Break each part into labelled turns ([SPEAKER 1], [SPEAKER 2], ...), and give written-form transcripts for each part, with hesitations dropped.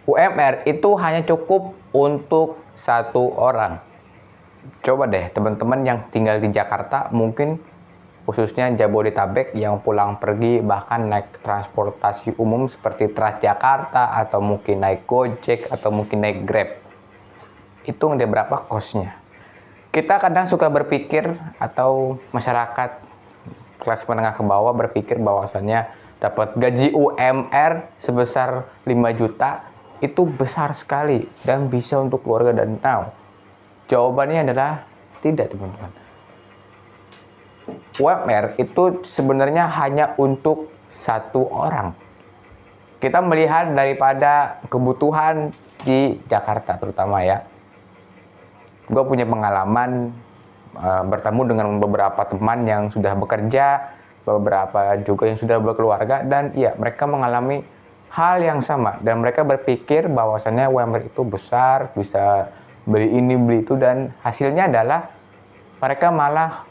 [SPEAKER 1] UMR itu hanya cukup untuk satu orang. Coba deh teman-teman yang tinggal di Jakarta, mungkin khususnya Jabodetabek yang pulang pergi bahkan naik transportasi umum seperti Transjakarta atau mungkin naik Gojek atau mungkin naik Grab. Hitung deh berapa kosnya. Kita kadang suka berpikir atau masyarakat kelas menengah ke bawah berpikir bahwasannya dapat gaji UMR sebesar 5 juta itu besar sekali dan bisa untuk keluarga dan now. Jawabannya adalah tidak, teman-teman. UMR itu sebenarnya hanya untuk satu orang. Kita melihat daripada kebutuhan di Jakarta terutama ya. Gue punya pengalaman bertemu dengan beberapa teman yang sudah bekerja, beberapa juga yang sudah berkeluarga, dan ya mereka mengalami hal yang sama dan mereka berpikir bahwasannya UMR itu besar, bisa beli ini beli itu, dan hasilnya adalah mereka malah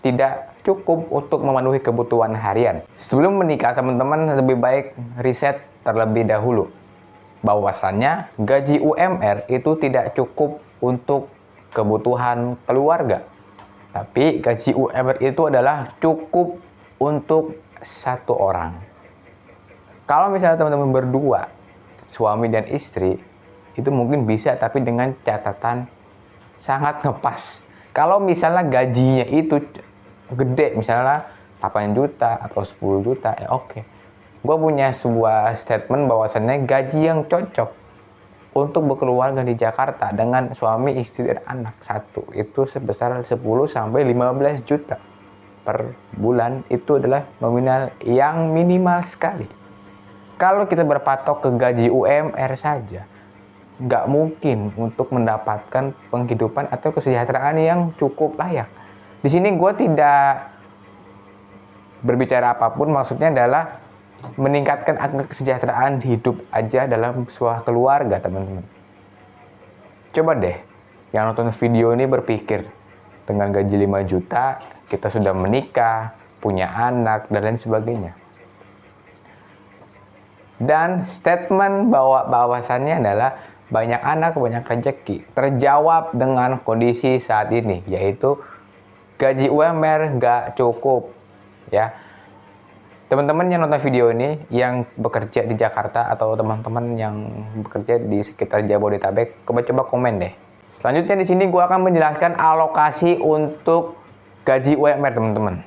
[SPEAKER 1] tidak cukup untuk memenuhi kebutuhan harian. Sebelum menikah, teman-teman lebih baik riset terlebih dahulu bahwasannya gaji UMR itu tidak cukup untuk kebutuhan keluarga, tapi gaji UMR itu adalah cukup untuk satu orang. Kalau misalnya teman-teman berdua, suami dan istri, itu mungkin bisa, tapi dengan catatan sangat ngepas. Kalau misalnya gajinya itu gede, misalnya 8 juta atau 10 juta, ya oke. Gue punya sebuah statement bahwasannya gaji yang cocok untuk berkeluarga di Jakarta dengan suami, istri, dan anak satu itu sebesar 10 sampai 15 juta per bulan. Itu adalah nominal yang minimal sekali. Kalau kita berpatok ke gaji UMR saja, nggak mungkin untuk mendapatkan penghidupan atau kesejahteraan yang cukup layak. Di sini gue tidak berbicara apapun, maksudnya adalah meningkatkan angka kesejahteraan hidup aja dalam sebuah keluarga, teman-teman. Coba deh yang nonton video ini berpikir, dengan gaji 5 juta kita sudah menikah, punya anak, dan lain sebagainya. Dan statement bahwasannya adalah banyak anak, banyak rezeki terjawab dengan kondisi saat ini, yaitu gaji UMR nggak cukup ya. Teman-teman yang nonton video ini yang bekerja di Jakarta atau teman-teman yang bekerja di sekitar Jabodetabek, coba komen deh. Selanjutnya di sini gue akan menjelaskan alokasi untuk gaji UMR, teman-teman.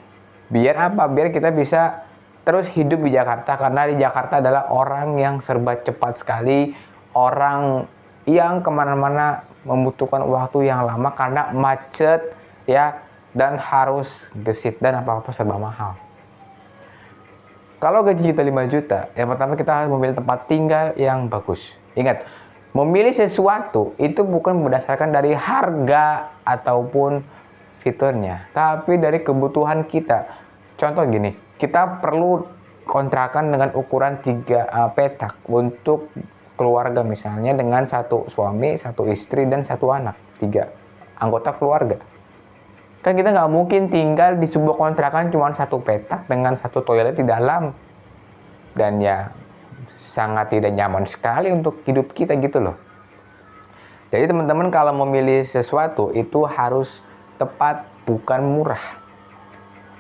[SPEAKER 1] Biar apa? Biar kita bisa terus hidup di Jakarta, karena di Jakarta adalah orang yang serba cepat sekali, orang yang kemana-mana membutuhkan waktu yang lama karena macet ya, dan harus gesit dan apa-apa serba mahal. Kalau gaji kita 5 juta, yang pertama kita harus memilih tempat tinggal yang bagus. Ingat, memilih sesuatu itu bukan berdasarkan dari harga ataupun fiturnya, tapi dari kebutuhan kita. Contoh gini, kita perlu kontrakan dengan ukuran 3 petak untuk keluarga, misalnya dengan satu suami, satu istri, dan satu anak, 3 anggota keluarga. Kan kita nggak mungkin tinggal di sebuah kontrakan cuma 1 petak dengan 1 toilet di dalam, dan ya sangat tidak nyaman sekali untuk hidup kita gitu loh. Jadi teman-teman kalau memilih sesuatu itu harus tepat, bukan murah.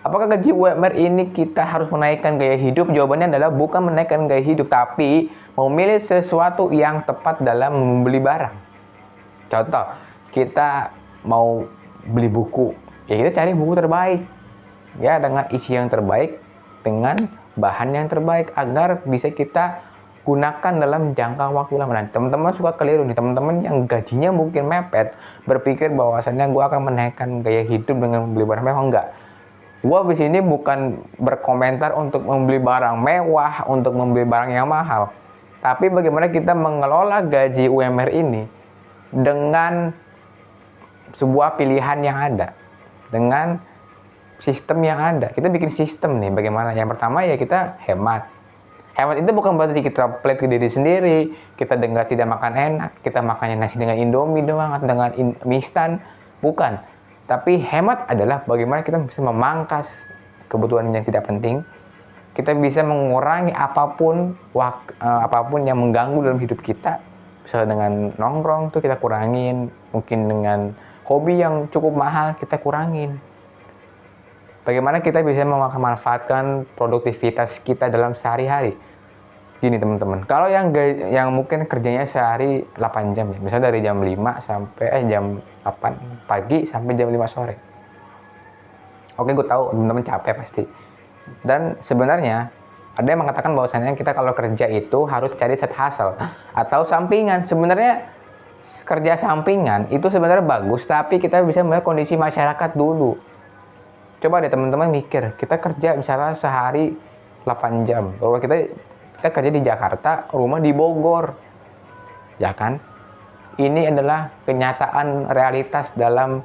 [SPEAKER 1] Apakah gaji UMR ini kita harus menaikkan gaya hidup? Jawabannya adalah bukan menaikkan gaya hidup, tapi memilih sesuatu yang tepat dalam membeli barang. Contoh, kita mau beli buku, ya kita cari buku terbaik ya, dengan isi yang terbaik, dengan bahan yang terbaik, agar bisa kita gunakan dalam jangka waktu lama. Nah, teman-teman suka keliru nih, teman-teman yang gajinya mungkin mepet berpikir bahwasannya gue akan menaikkan gaya hidup dengan membeli barang mewah. Enggak. Gue di sini bukan berkomentar untuk membeli barang mewah, untuk membeli barang yang mahal, tapi bagaimana kita mengelola gaji UMR ini dengan sebuah pilihan yang ada, dengan sistem yang ada. Kita bikin sistem nih, bagaimana? Yang pertama ya kita hemat. Hemat itu bukan berarti kita pelit ke diri sendiri, kita tidak makan enak, kita makannya nasi dengan Indomie doang atau dengan mie instan, bukan. Tapi hemat adalah bagaimana kita bisa memangkas kebutuhan yang tidak penting, kita bisa mengurangi apapun yang mengganggu dalam hidup kita. Misalnya dengan nongkrong tuh kita kurangin, mungkin dengan hobi yang cukup mahal kita kurangin. Bagaimana kita bisa memanfaatkan produktivitas kita dalam sehari-hari? Gini teman-teman, kalau yang mungkin kerjanya sehari 8 jam ya, misalnya dari jam 5 sampai jam 8 pagi sampai jam 5 sore. Oke, gue tahu teman-teman capek pasti. Dan sebenarnya ada yang mengatakan bahwasanya kita kalau kerja itu harus cari side hustle atau sampingan. Sebenarnya kerja sampingan itu sebenarnya bagus, tapi kita bisa melihat kondisi masyarakat dulu. Coba deh teman-teman mikir, kita kerja misalnya sehari 8 jam. Kalau kita kerja di Jakarta, rumah di Bogor. Ya kan? Ini adalah kenyataan realitas dalam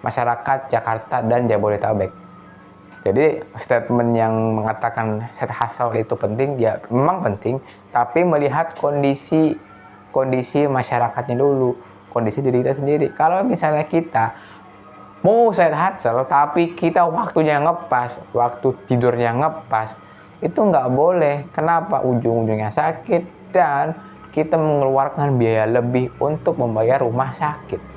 [SPEAKER 1] masyarakat Jakarta dan Jabodetabek. Jadi statement yang mengatakan side hustle itu penting, ya memang penting, tapi melihat kondisi masyarakatnya dulu, kondisi diri kita sendiri. Kalau misalnya kita mau side hustle tapi kita waktunya ngepas, waktu tidurnya ngepas, itu nggak boleh. Kenapa? Ujung-ujungnya sakit dan kita mengeluarkan biaya lebih untuk membayar rumah sakit.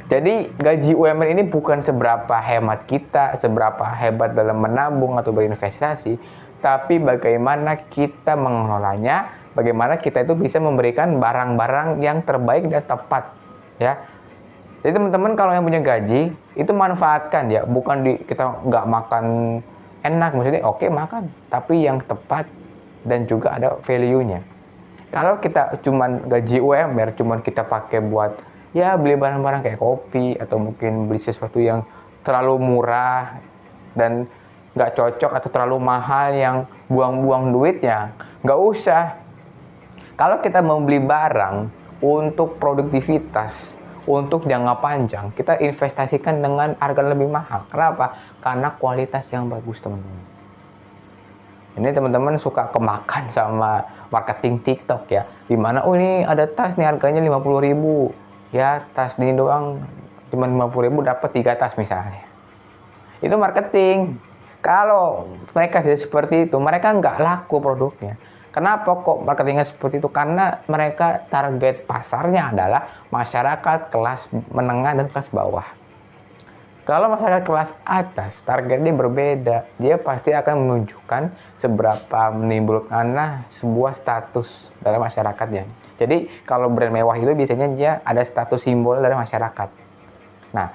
[SPEAKER 1] Jadi gaji UMR ini bukan seberapa hemat kita, seberapa hebat dalam menabung atau berinvestasi, tapi bagaimana kita mengelolanya, bagaimana kita itu bisa memberikan barang-barang yang terbaik dan tepat, ya. Jadi teman-teman kalau yang punya gaji itu manfaatkan ya, bukan kita nggak makan enak, maksudnya oke makan, tapi yang tepat dan juga ada value-nya. Kalau kita cuman gaji UMR, cuman kita pakai buat ya beli barang-barang kayak kopi atau mungkin beli sesuatu yang terlalu murah dan nggak cocok atau terlalu mahal yang buang-buang duitnya, nggak usah. Kalau kita mau beli barang untuk produktivitas, untuk jangka panjang, kita investasikan dengan harga lebih mahal. Kenapa? Karena kualitas yang bagus, teman-teman. Ini teman-teman suka kemakan sama marketing TikTok ya. Dimana, ini ada tas nih harganya 50.000. Ya, tas ini doang cuma 50.000 dapat 3 tas misalnya. Itu marketing. Kalau mereka jadi seperti itu, mereka nggak laku produknya. Kenapa kok marketingnya seperti itu? Karena mereka target pasarnya adalah masyarakat kelas menengah dan kelas bawah. Kalau masyarakat kelas atas, targetnya berbeda. Dia pasti akan menunjukkan seberapa menimbulkan sebuah status dalam masyarakatnya. Jadi kalau brand mewah itu biasanya dia ada status simbol dari masyarakat. Nah,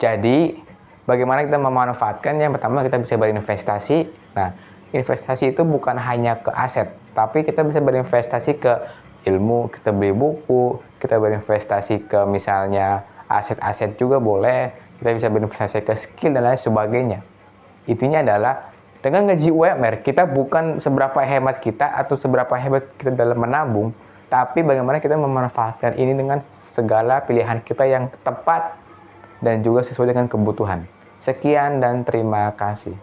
[SPEAKER 1] jadi bagaimana kita memanfaatkan? Yang pertama kita bisa berinvestasi. Nah, investasi itu bukan hanya ke aset, tapi kita bisa berinvestasi ke ilmu, kita beli buku, kita berinvestasi ke misalnya aset-aset juga boleh, kita bisa berinvestasi ke skill dan lain sebagainya. Intinya adalah dengan gaji UMR, kita bukan seberapa hemat kita atau seberapa hebat kita dalam menabung, tapi bagaimana kita memanfaatkan ini dengan segala pilihan kita yang tepat dan juga sesuai dengan kebutuhan. Sekian dan terima kasih.